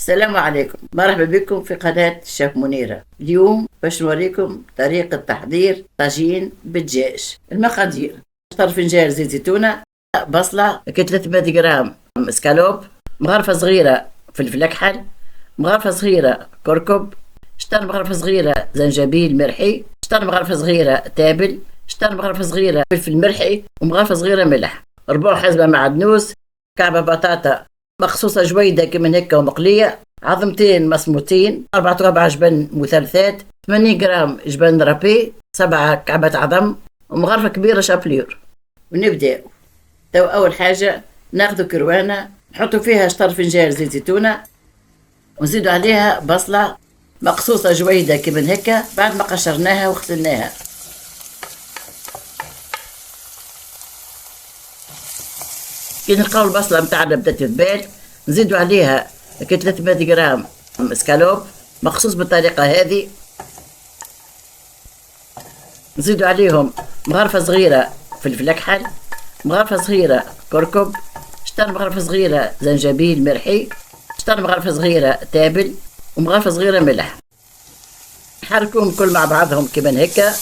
السلام عليكم، مرحبا بكم في قناة الشيف منيرة. اليوم باش نوريكم طريقة تحضير طاجين بالدجاج. المقادير: شطر فنجان زيت زيتونة، بصلة، 300 جرام اسكالوب، مغرفة صغيرة فلفل أكحل، مغرفة صغيرة كركب، شطر مغرفة صغيرة زنجبيل مرحي، شطر مغرفة صغيرة تابل، شطر مغرفة صغيرة فلفل مرحي، ومغرفة صغيرة ملح، ربع حزمة معدنوس، كعبة بطاطا مقصوصة جويدة كمن هكا ومقلية، عظمتين مصموتين، 4 ربع جبن مثلثات، 80 جرام جبن رابي، 7 كعبات عظم، ومغرفة كبيرة شابليور. ونبدأ. تو أول حاجة ناخذ كروانة نحطوا فيها شطر فنجان زيت زيتونة، ونزيدوا عليها بصلة مقصوصة جويدة كمن هكا بعد ما قشرناها وغسلناها. كي نلقاو البصلة متاعنا بدات تذبال نزيدوا عليها 300 جرام اسكالوب مخصوص بالطريقة هذه، نزيدوا عليهم مغرفة صغيرة فلفل أكحل، مغرفة صغيرة كركب، شطر مغرفة صغيرة زنجبيل مرحي، شطر مغرفة صغيرة تابل، ومغرفة صغيرة ملح. نحركوهم كل مع بعضهم كمان هكا،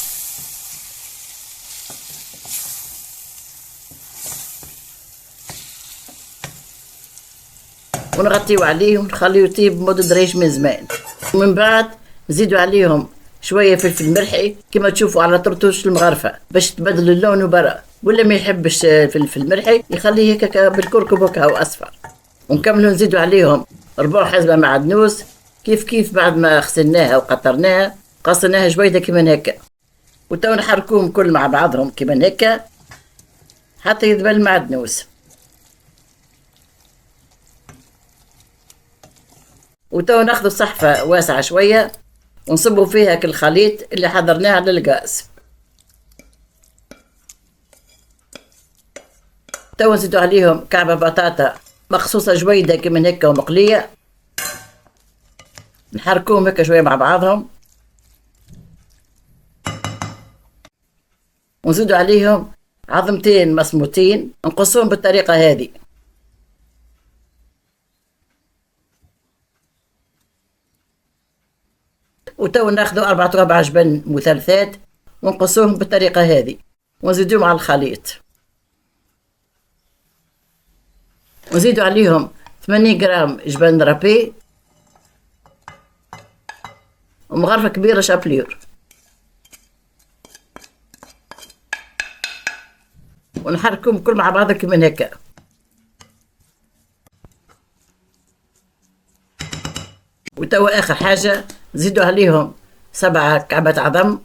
ونغطيو عليه ونخليه يطيب مدة ريش من زمان. ومن بعد نزيدوا عليهم شوية فلفل مرحي كما تشوفوا على طرطوش المغرفة باش تبدل اللون برا، ولا ما يحبش فلفل مرحي يخليه هكا بالكركب هكا أو أصفر. ونكملوا نزيدوا عليهم ربع حزمة معدنوس كيف كيف بعد ما غسلناها وقطرناها قصناها جويدة كمان هكا، وتو نحركوهم كل مع بعضهم كمان هكا حتى يذبل المعدنوس. وتو ناخذ صحفة واسعة شوية ونصبوا فيها كل الخليط اللي حضرناه على الغاز. تو نزيدوا عليهم كعبة بطاطا مقصوصة جويدة كمن هكا ومقلية، نحركوهم هكا شوية مع بعضهم، ونزيدوا عليهم عظمتين مصموتين نقصوهم بالطريقة هذه. وتو ناخذوا 4 ربع جبن مثلثات ونقصوهم بالطريقة هذه ونزيدوهم على الخليط، ونزيدوا عليهم 80 جرام جبن رابي ومغرفة كبيرة شابليور، ونحركهم كل مع بعض كمان هكا. وتو آخر حاجة نزيدوا عليهم 7 كعبات عظم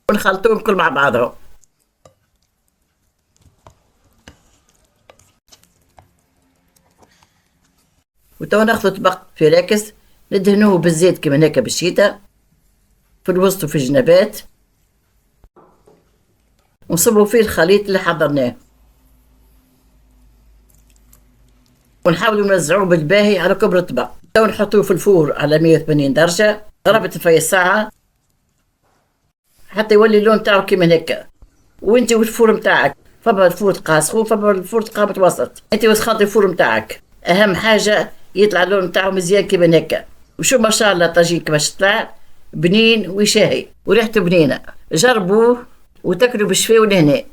ونخلطوهم كل مع بعضهم. وتو ناخذ طبق فراكس ندهنوه بالزيت كما هكا بالشيتا في الوسط وفي الجنبات، ونصبوا فيه الخليط اللي حضرناه، ونحاولوا نوزعوه بالباهي على كبر الطبق. تو نحطوه في الفور على 180 درجة قرابة في ساعة حتى يولي اللون تاعو كيما هكا. وانت والفور متاعك فما الفور تقاسخو فما الفور تقابة وسط، انت وسخنتي الفور متاعك اهم حاجة يطلع اللون تاعو مزيان كيما هكا. وشو ما شاء الله طاجين كيفاش طلع بنين وشاهي وريحته بنينة. جربوه وتاكلوا بالشفاء والهناء.